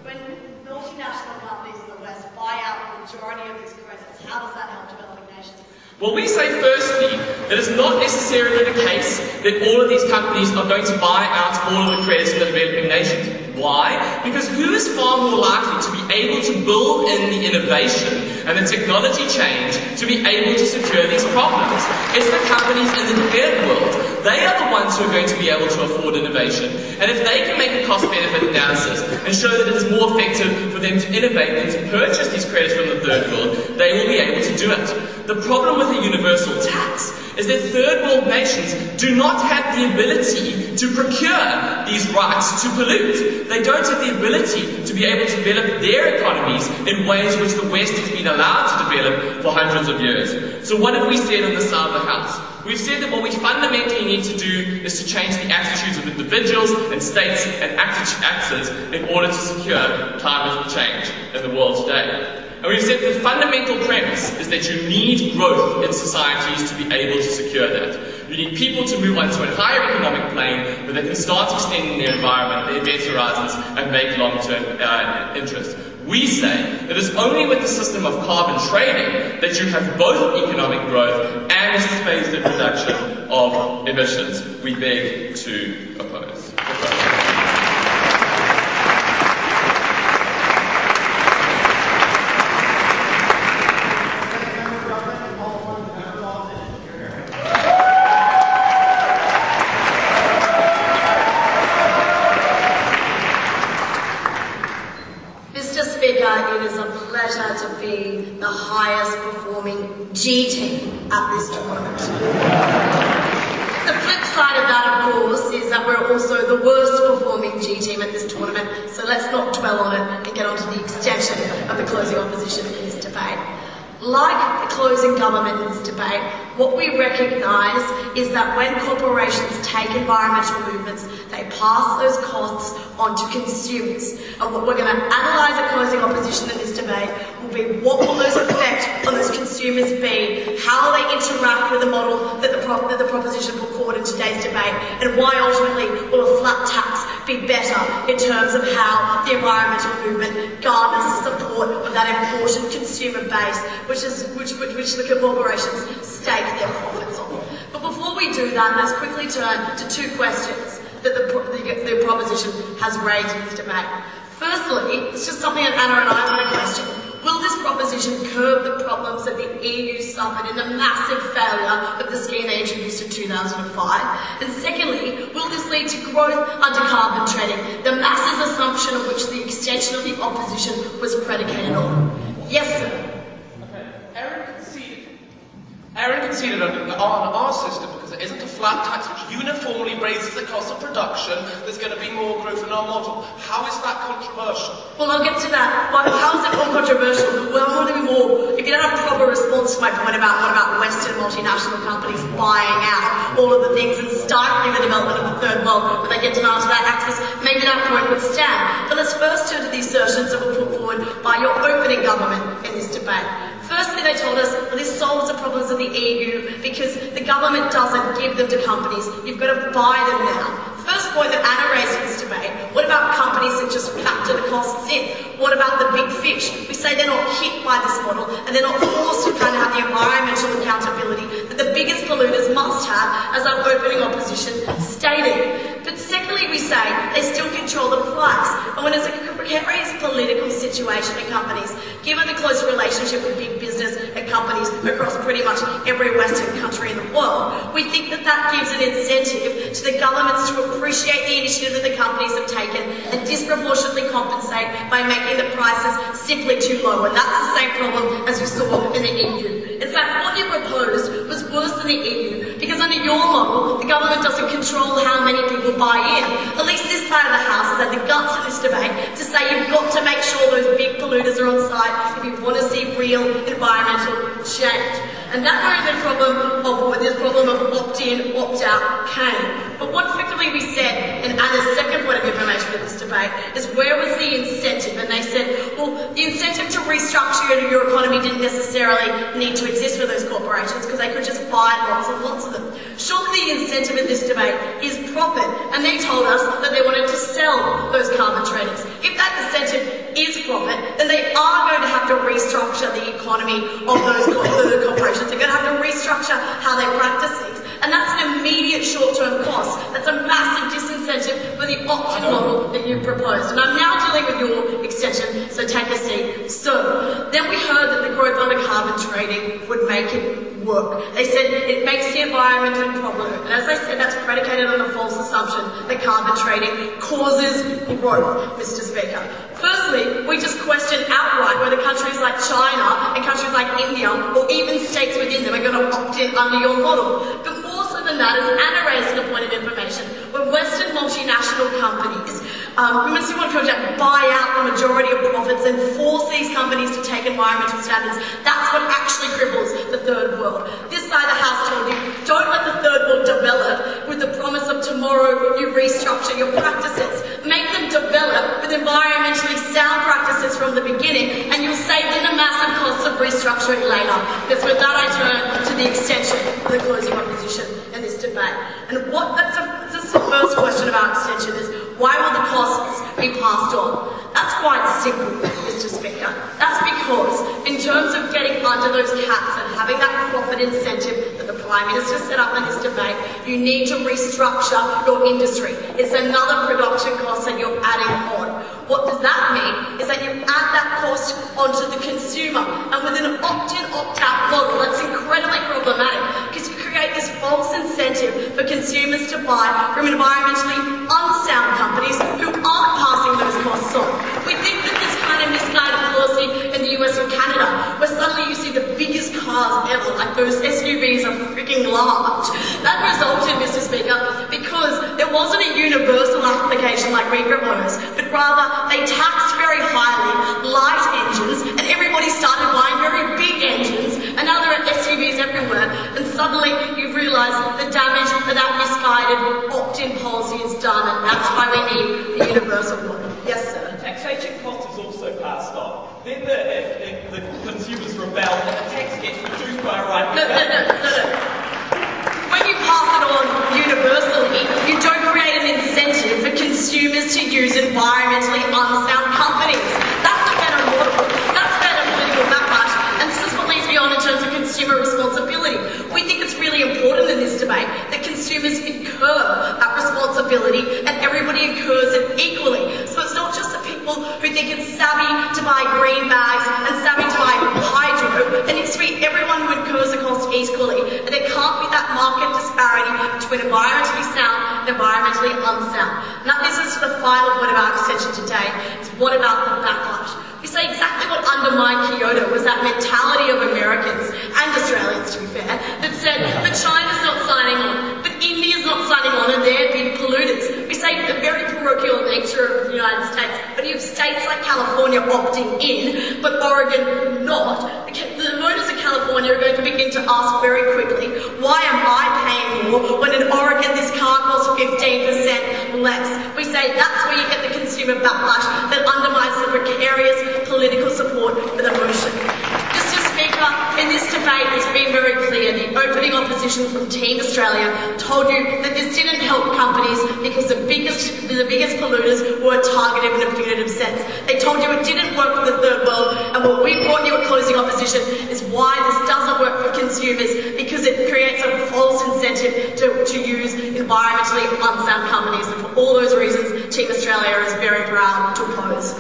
When multinational companies in the West buy out the majority of these credits, how does that help developing nations?
Well, we say firstly that it's not necessarily the case that all of these companies are going to buy out all of the credits in the developing nations. Why? Because who is far more likely to be able to build in the innovation and the technology change to be able to secure these problems? It's the companies in the developed world. They are the ones who are going to be able to afford innovation. And if they can make a cost-benefit analysis and show that it's more effective for them to innovate than to purchase these credits from the third world, they will be able to do it. The problem with a universal tax is that third world nations do not have the ability to procure these rights to pollute. They don't have the ability to be able to develop their economies in ways which the West has been allowed to develop for hundreds of years. So what have we said on the side of the house? We've said that what we fundamentally need to do is to change the attitudes of individuals and states and actors in order to secure climate change in the world today. And we've said the fundamental premise is that you need growth in societies to be able to secure that. You need people to move onto a higher economic plane where they can start extending their environment, their event horizons, and make long-term interest. We say that it's only with the system of carbon trading that you have both economic growth and a phased reduction of emissions. We beg to oppose.
It is a pleasure to be the highest performing G team at this tournament. The flip side of that, of course, is that we're also the worst performing G team at this tournament, so let's not dwell on it and get on to the extension of the closing opposition in this debate. Like the closing government in this debate, what we recognise is that when corporations take environmental movements, they pass those costs on to consumers. And what we're going to analyse at closing opposition in this debate will be what will those effects on those consumers be, how they interact with the model that the proposition put forward in today's debate, and why ultimately will a flat tax be better in terms of how the environmental movement garners the support of that important consumer base, which the corporations stake their profits on. But before we do that, let's quickly turn to two questions that the proposition has raised in this debate. Firstly, it's just something that Anna and I want to question. Will this proposition curb the problems that the EU suffered in the massive failure of the scheme they introduced in 2005? And secondly, will this lead to growth under carbon trading, the masses assumption on which the extension of the opposition was predicated on? Yes, sir.
Aaron conceded on our system because it isn't a flat tax which uniformly raises the cost of production. There's going to be more growth in our model. How is that controversial?
Well, I'll get to that. Well, how is it more controversial? Well, I want to be more. If you don't have a proper response to my point about what about Western multinational companies buying out all of the things and stifling the development of the third world when they get denied to that access, maybe that point would stand. But let's first turn to the assertions that were put forward by your opening government in this debate. Firstly, they told us that this solves the problems of the EU because the government doesn't give them to companies. You've got to buy them now. First point that Anna raised in this debate, what about companies that just factor the costs in? What about the big fish? We say they're not hit by this model and they're not forced to kind of have the environmental accountability that the biggest polluters must have, as our opening opposition stated. But secondly, we say they still control the price. And when it's a precarious political situation in companies, given the close relationship with big business and companies across pretty much every Western country in the world, we think that that gives an incentive to the governments to appreciate the initiative that the companies have taken and disproportionately compensate by making the prices simply too low. And that's the same problem as we saw in the EU. In fact, what you proposed was worse than the EU, because under your model, the government doesn't control how many people buy in. At least this side of the House has had the guts in this debate to say you've got to make sure those big polluters are on side if you want to see real environmental change. And that's where the problem of opt-in, opt-out came. But what effectively we said in Anna's second point of information in this debate is where was the incentive? And they said, well, the incentive to restructure your economy didn't necessarily need to exist for those corporations because they could just buy lots and lots of them. Surely the incentive in this debate is profit. And they told us that they wanted to sell those carbon traders. If that incentive is profit, then they are going to have to restructure the economy of those corporations. They're going to have to restructure how they practice things. And that's an immediate short-term cost. That's a massive disincentive for the opt-in model that you proposed. And I'm now dealing with your extension, so take a seat. So, then we heard that the growth under carbon trading would make it work. They said it makes the environment a problem. And as I said, that's predicated on a false assumption that carbon trading causes growth, Mr. Speaker. Firstly, we just question outright whether countries like China and countries like India, or even states within them, are going to opt in under your model. But more so than that, as Anna raised in a point of information, when Western multinational companies, buy out the majority of profits and force these companies to take environmental standards, that's what actually cripples the third world. This side of the House told you, don't let the third world develop with the promise of tomorrow you restructure your practices. Make them develop with environmentally sound practices from the beginning, and you'll save them the massive costs of restructuring later. Because with that, I turn to the extension of the closing opposition in this debate. And that's the first question of our extension is, why will the costs be passed on? That's quite simple, Mr. Speaker. That's because, in terms of getting under those caps and having that profit incentive that the Prime Minister set up in this debate, you need to restructure your industry. It's another production cost that you're adding on. What does that mean? Is that you add that cost onto the consumer. And with an opt-in, opt-out model, that's incredibly problematic because you create this false incentive for consumers to buy from environmentally unsound companies who aren't passing those costs on. We think that this kind of misguided policy in the US and Canada, where suddenly you see the biggest cars ever, like those SUVs are freaking large, that resulted, Mr. Speaker, because there wasn't a universal application like we propose, but rather they taxed very highly light engines, and everybody started buying very big engines, and now there are SUVs everywhere, and suddenly you realise the damage that that misguided opt-in policy has done, and that's why we need the universal one. Yes, sir.
The taxation cost is also passed on. Then the consumers rebel and the tax gets reduced by a right.
No. When you pass it on universally, you don't create an incentive for consumers to use environmentally unsound companies. That's a better model. That's better political backlash. And this is what leads me on in terms of consumer responsibility. We think it's really important in this debate that consumers incur that responsibility and everybody incurs it equally. So it's not just the people who think it's savvy to buy green bags and savvy to buy hydro. It needs to be everyone who incurs the cost equally. And there can't be that market disparity between environmentally sound and environmentally unsound. Now this is the final point of our extension today. It's what about the backlash? We say exactly what undermined Kyoto was that mentality of Americans and Australians, to be fair, that said, but China's not signing on, but India's not signing on, and they're big polluters. We say the very parochial nature of the United States, but you have states like California opting in, but Oregon not. The voters of California are going to begin to ask very quickly, why am I paying more when in Oregon this car costs 15% less? We say that's where you get the consumer backlash that undermines the precarious political support for the motion. Mr. Speaker, debate, it's been very clear. The opening opposition from Team Australia told you that this didn't help companies because the biggest polluters were targeted in a punitive sense. They told you it didn't work for the third world, and what we brought you at closing opposition is why this doesn't work for consumers, because it creates a false incentive to use environmentally unsound companies. And for all those reasons, Team Australia is very proud to oppose.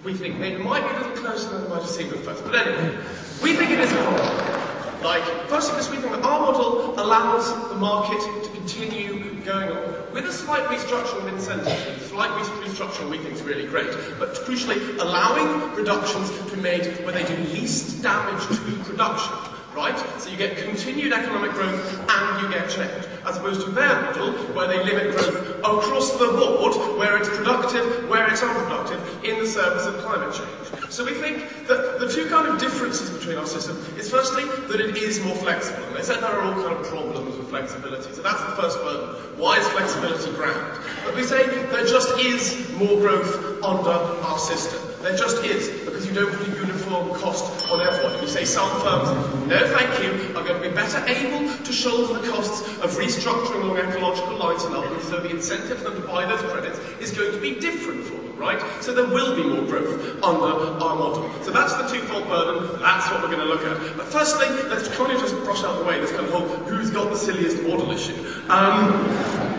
We think they might be a little closer than we might have seen at first. But anyway, we think it is a problem. Like, firstly, because we think that our model allows the market to continue going on with a slight restructuring of incentives. A slight restructuring we think is really great, but crucially, allowing reductions to be made where they do least damage to production. Right? So you get continued economic growth and you get change, as opposed to their model, where they limit growth across the board, where it's productive, where it's unproductive, in the service of climate change. So we think that the two kind of differences between our system is firstly that it is more flexible. And they said there are all kind of problems with flexibility. So that's the first burden. Why is flexibility grand? But we say there just is more growth under our system. There just is, because you don't put a uniform cost on everyone. You say some firms, no thank you, are going to be better able to shoulder the costs of restructuring along ecological lines and others, so the incentive for them to buy those credits is going to be different for them, right? So there will be more growth under our model. So that's the twofold burden, that's what we're going to look at. But firstly, let's kind of just brush out the way this kind of whole who's got the silliest model issue.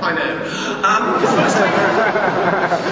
I know.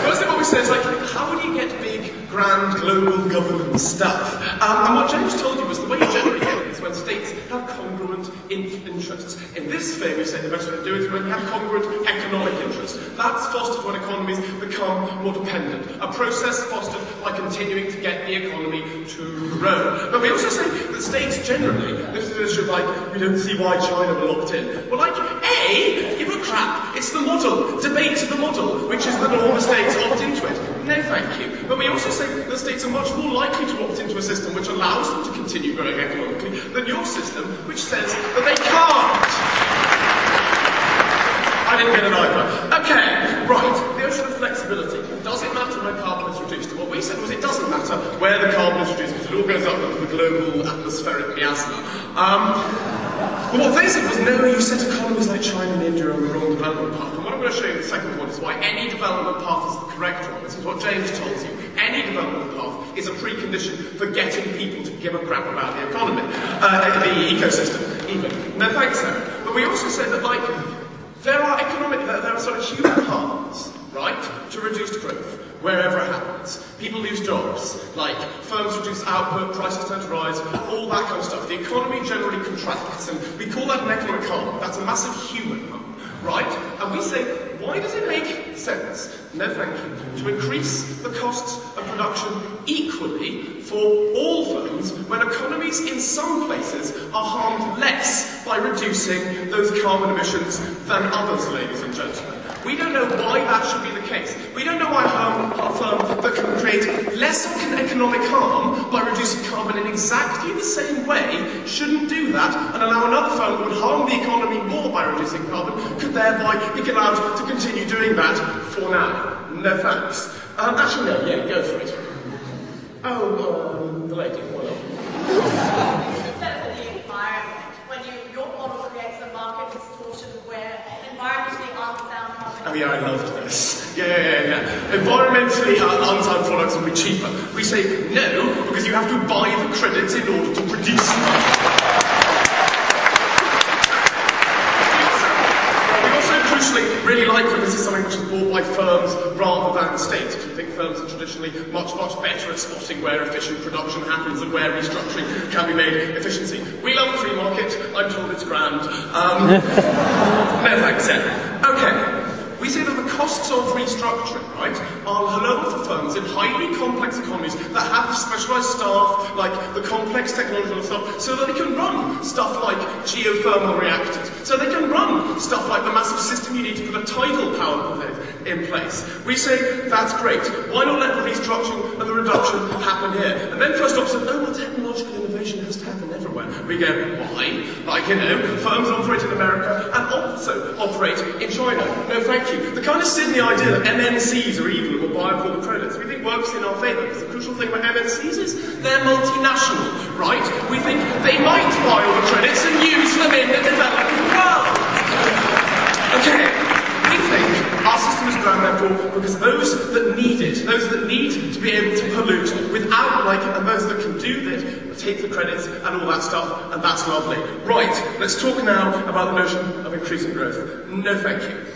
Firstly what we say is like, how would you get big, grand, global government stuff? And what James told you was the way you generally get it is when states have congruent interests. In this sphere, we say the best way to do it is when you have congruent economic interests. That's fostered when economies become more dependent. A process fostered by continuing to get the economy to grow. But we also say that states generally, this is an issue of like, we don't see why China were locked in. Well, like, A, give a crap. It's the model. Debate the model, which is that all the states opt into it. No, thank you. But we also say that states are much more likely to opt into a system which allows them to continue growing economically than your system, which says that they can't. I didn't get an either. Okay, right. The ocean of flexibility. Does it matter where carbon is reduced? What we said was it doesn't matter where the carbon is reduced, because it all goes up into the global atmospheric miasma. But what they said was, no, you set economies like China and India on the wrong development path. And what I'm going to show you in the second point is why any development path is the correct one. This is what James told you. Any development path is a precondition for getting people to give a crap about the economy, the ecosystem, even. No thanks, Sarah. But we also said that, like, there are sort of human harms, right, to reduced growth, wherever it happens. People lose jobs, like firms reduce output, prices tend to rise, all that kind of stuff. The economy generally contracts, and we call that an economic harm. That's a massive human harm, right? And we say, why does it make sense, no thank you, to increase the costs of production equally for all firms when economies in some places are harmed less by reducing those carbon emissions than others, ladies and gentlemen? We don't know why that should be the case. We don't know why a firm that can create less economic harm by reducing carbon in exactly the same way shouldn't do that, and allow another firm that would harm the economy more by reducing carbon could thereby be allowed to continue doing that for now. No thanks. Actually, no, yeah, go for it. Oh, the lady, what else?
Instead of the environment, when your model creates a market distortion where environmentally unsound products...
Oh yeah, I loved this. Yeah. Environmentally unsound products will be cheaper. We say no, because you have to buy the credits in order to produce them. Really like that this is something which is bought by firms rather than states, because we think firms are traditionally much better at spotting where efficient production happens and where restructuring can be made efficiency. We love the free market. I'm told it's grand. No thanks, Sarah. Okay. We say that the costs of restructuring, right, are lower for firms in highly complex economies that have specialised staff, like the complex technological stuff, so that they can run stuff like geothermal reactors, so they can run stuff like the massive system you need to put a tidal power plant in place. We say, that's great. Why not let the restructuring and the reduction happen here? And then first off said, oh, well, technological innovation has to happen everywhere. We go, why? Like, you know, firms operate in America and also operate in China. No, thank you. The kind of Sydney idea that MNCs are evil and will buy up all the credits, we think works in our favour, because the crucial thing about MNCs is they're multinational, right? We think they might buy all the credits and use them in the developing world. Okay, we think our system is ground therefore because those that need it, those that need to be able to pollute without, like, and those that can do this, take the credits and all that stuff, and that's lovely. Right, let's talk now about the notion of increasing growth. No thank you.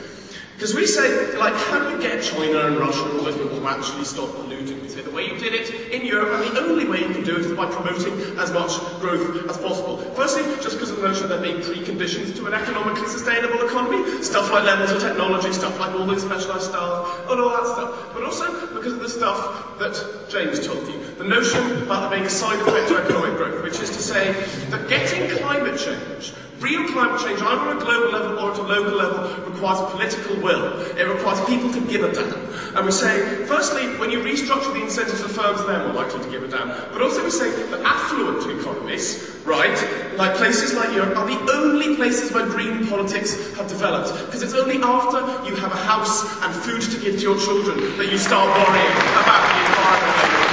Because we say, like, how do you get China and Russia and all those people to actually stop polluting? We say the way you did it in Europe, and the only way you can do it is by promoting as much growth as possible. Firstly, just because of the notion that there may be preconditions to an economically sustainable economy, stuff like levels of technology, stuff like all those specialised staff, and all that stuff. But also because of the stuff that James told you, the notion about there being a side effect to economic growth, which is to say that getting climate change, real climate change, either on a global level or at a local level, requires a political will. It requires people to give a damn. And we say, firstly, when you restructure the incentives of firms, they're more likely to give a damn. But also we say that affluent economies, right, like places like Europe, are the only places where green politics have developed. Because it's only after you have a house and food to give to your children that you start worrying about the environment.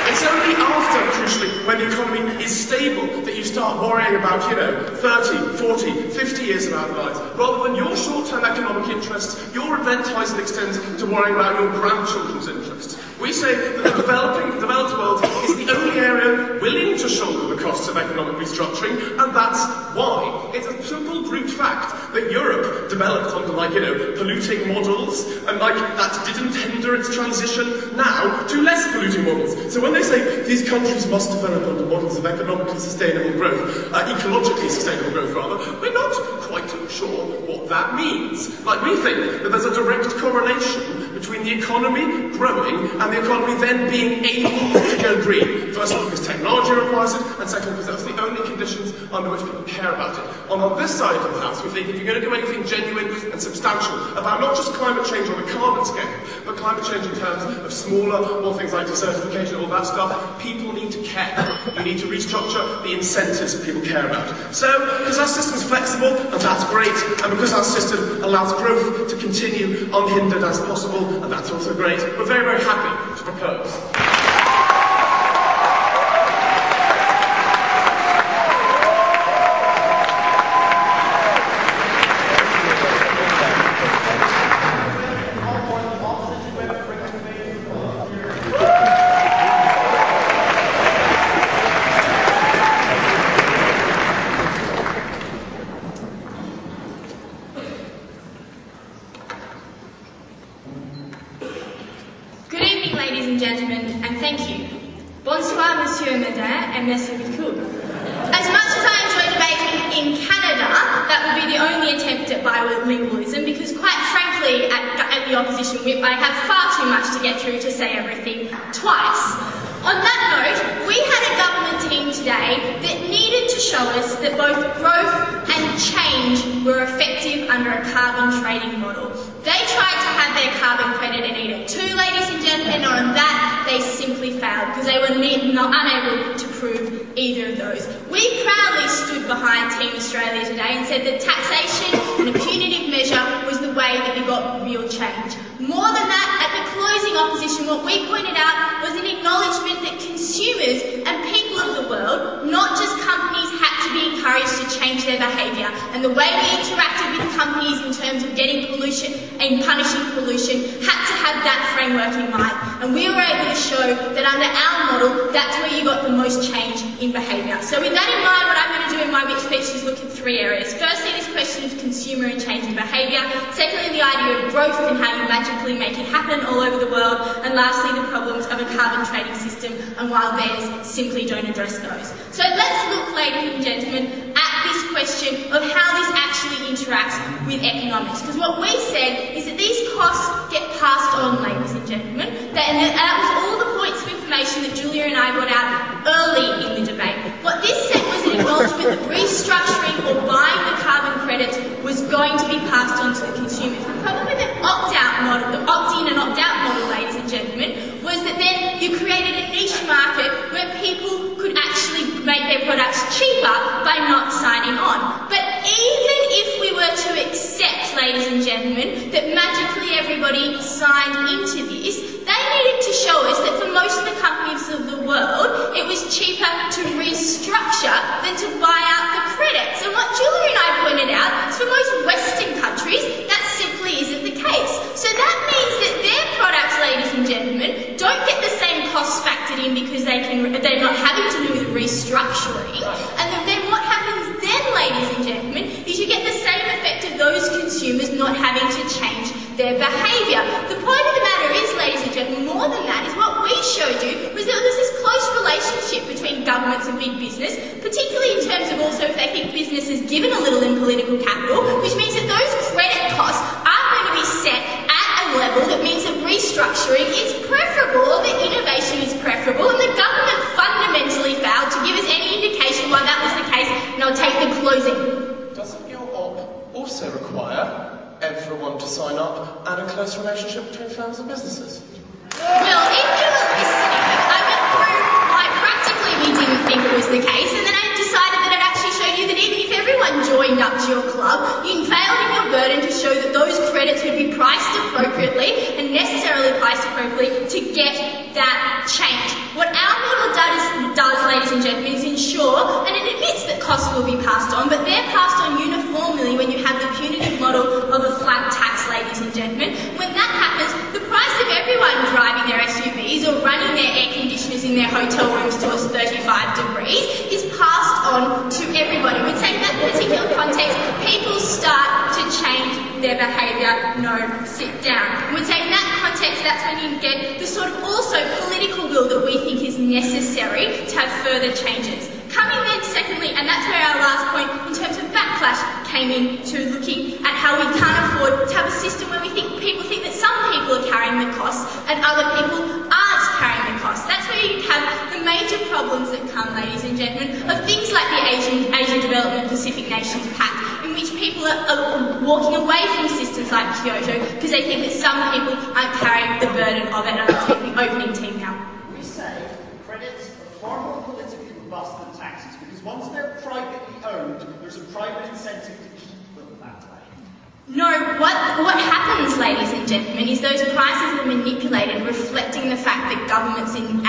It's only after, crucially, when the economy is stable, that you start worrying about, you know, 30, 40, 50 years of our lives, rather than your short-term economic interests, your event horizon extends to worrying about your grandchildren's interests. We say that the developed world is the only area willing to shoulder the costs of economic restructuring, and that's why. It's a simple brute fact that Europe developed under, like, you know, polluting models, and, like, that didn't hinder its transition now to less polluting models. So when they say these countries must develop under models of economically sustainable growth, ecologically sustainable growth rather, we're not quite sure what that means. Like, we think that there's a direct correlation between the economy growing and the economy then being able to go green. First of all, because technology requires it, and second, because that's the only conditions under which people care about it. On this side of the house, we think if you're going to do anything genuine and substantial about not just climate change on a carbon scale, but climate change in terms of smaller, more things like desertification, all that stuff, people need to care. You need to restructure the incentives that people care about. So, because our system's flexible, and that's great, and because our system allows growth to continue unhindered as possible, and that's also great, we're very, very happy to propose.
As much as I enjoy debating in Canada, that will be the only attempt at bilingualism because, quite frankly, at the opposition whip, I have far too much to get through to say everything twice. On that note, we had a government team today that needed to show us that both growth and change were effective under a carbon trading model. They tried to have their carbon credit at either 2, ladies and gentlemen, or on that they simply failed because they were unable to prove either of those. We proudly stood behind Team Australia today and said that taxation and a punitive measure was the way that we got real change. More than that, at the closing opposition, what we pointed out was an acknowledgement that consumers and people of the world, not just companies, had to be encouraged to change their behaviour. And the way we interacted with companies in terms of getting pollution and punishing pollution had to have that framework in mind. And we were able to show that under our model, that's where you got the most change in behaviour. So with that in mind, what I'm going to do in my whip speech is look at 3 areas. Firstly, this question of consumer and change in behaviour. Secondly, the idea of growth and how you magically make it happen all over the world. And lastly, the problems of a carbon trading system and why theirs simply don't address those. So let's look, ladies and gentlemen, at the this question of how this actually interacts with economics. Because what we said is that these costs get passed on, ladies and gentlemen, and that was all the points of information that Julia and I brought out early in the debate. What this said was an acknowledgement that restructuring or buying the carbon credits was going to be passed on to the consumers. The problem with the opt-out model, the opt-in and opt-out model, ladies and gentlemen, was that then you created a niche market where people could actually make their products cheaper by not signing on. But even if we were to accept, ladies and gentlemen, that magically everybody signed into this, they needed to show us that for most of the companies of the world, it was cheaper to restructure than to buy out the credits. And what Julia and I pointed out is for most Western countries, that simply isn't the case. So that means that their products, ladies and gentlemen, don't get the same costs factored in because they're not having to do with restructuring. And then what happens then, ladies and gentlemen, is you get the same effect of those consumers not having to change their behaviour. The point of the matter is, ladies and gentlemen, more than that is what we showed you was that there's this close relationship between governments and big business, particularly in terms of also if they think business is given a little in political capital, which means that those credit costs are going to be set at a level that means that restructuring is preferable, or that innovation is preferable, and the government fundamentally failed to give us any indication why that was the case, and I'll take the closing.
Doesn't your op also require everyone to sign up and a close relationship between firms and businesses?
Well, if you were listening, I went through why practically we didn't think it was the case, and then I decided that I'd actually show you that even if everyone joined up to your club, you failed in your burden to show that those credits would be priced appropriately and necessarily priced appropriately to get that change. What our model does, ladies and gentlemen, is ensure, and it admits that costs will be passed on, but they're passed on uniformly when you have the punitive model of a flat tax, ladies and gentlemen. When that happens, the price of everyone driving their SUVs or running their air conditioners in their hotel rooms to 35 degrees is passed on to everybody. We take that particular context, people start to change their behaviour, no, sit down. We take that context, that's when you get the sort of also political will that we think is necessary to have further changes. Coming then secondly, and that's where our last point in terms of backlash came into looking at how we can't afford to have a system where people think that some people are carrying the costs and other people aren't carrying the costs. That's where you have the major problems that come, ladies and gentlemen, of things like the Asian Development Pacific Nations Pact, in which people are walking away from systems like Kyoto because they think that some people aren't carrying the burden of it. And I'll take the opening team now.
We say credits are far more politically robust than taxes because once they're privately owned, there's a private incentive to keep them that way.
No, what happens, ladies and gentlemen, is those prices are manipulated, reflecting the fact that governments and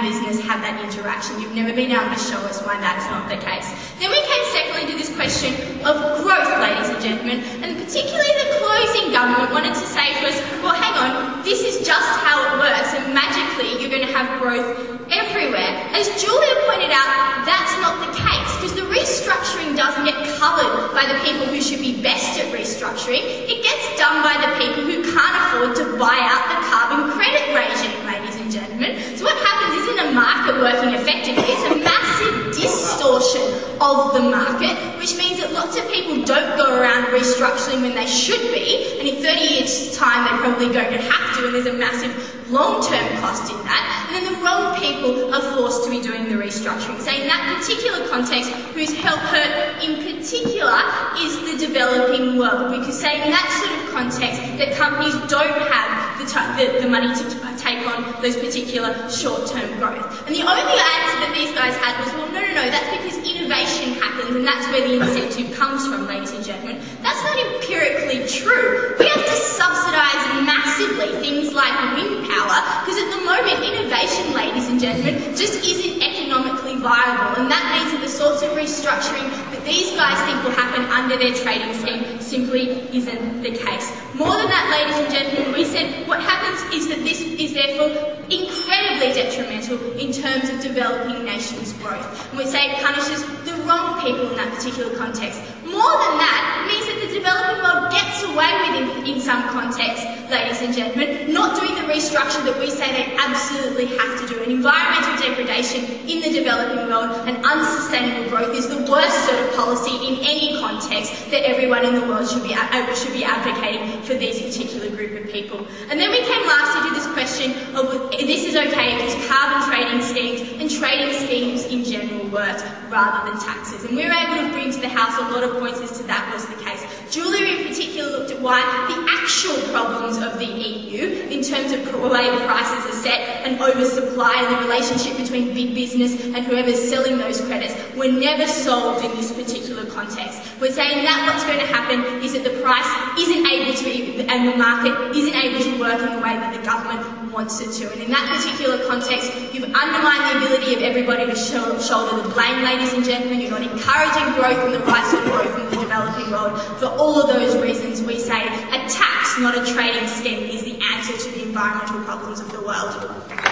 business have that interaction. You've never been able to show us why that's not the case. Then we came secondly to this question of growth, ladies and gentlemen, and particularly the closing government wanted to say to us, well, hang on, this is just how it works, and magically you're going to have growth everywhere. As Julia pointed out, that's not the case, because the restructuring doesn't get covered by the people who should be best at restructuring. It gets done by the people who can't afford to buy out the carbon credit regime, ladies and gentlemen. So what happens isn't a market working effectively, it's a massive distortion of the market, which means that lots of people don't go around restructuring when they should be, and in 30 years' time they're probably going to have to, and there's a massive long-term cost in that, and then the wrong people are forced to be doing the restructuring. So in that particular context, who's hurt in particular is the developing world, because say in that sort of context that companies don't have the money to take on those particular short-term growth. And the only answer that these guys had was, well, no, that's because innovation happens and that's where the incentive comes from, ladies and gentlemen. That's not empirically true. We have to subsidise massively things like wind power, because at the moment innovation, ladies and gentlemen, just isn't economically viable, and that means that the sorts of restructuring that these guys think will happen under their trading scheme simply isn't the case. More than that, ladies and gentlemen, we said what happens is that this is therefore incredibly incredibly detrimental in terms of developing nations' growth. And we say it punishes the wrong people in that particular context. More than that, it means that the developing world gets away with, in some contexts, ladies and gentlemen, not doing the restructure that we say they absolutely have to do. And environmental degradation in the developing world and unsustainable growth is the worst sort of policy in any context that everyone in the world should be advocating for these particular group of people. And then we came last to do this question of this is okay because carbon trading schemes and trading schemes in general worked rather than taxes. And we were able to bring to the House a lot of points as to that was the case. Julia in particular looked at why the actual problems of the EU in terms of the way prices are set and oversupply and the relationship between big business and whoever's selling those credits were never solved in this particular context. We're saying that what's going to happen is that the price isn't able to be, and the market isn't able to work in the way that the government wants it to. And in that particular context, you've undermined the ability of everybody to shoulder the blame, ladies and gentlemen. You're not encouraging growth and the right sort of growth in the developing world. For all of those reasons, we say a tax, not a trading scheme, is the answer to the environmental problems of the world.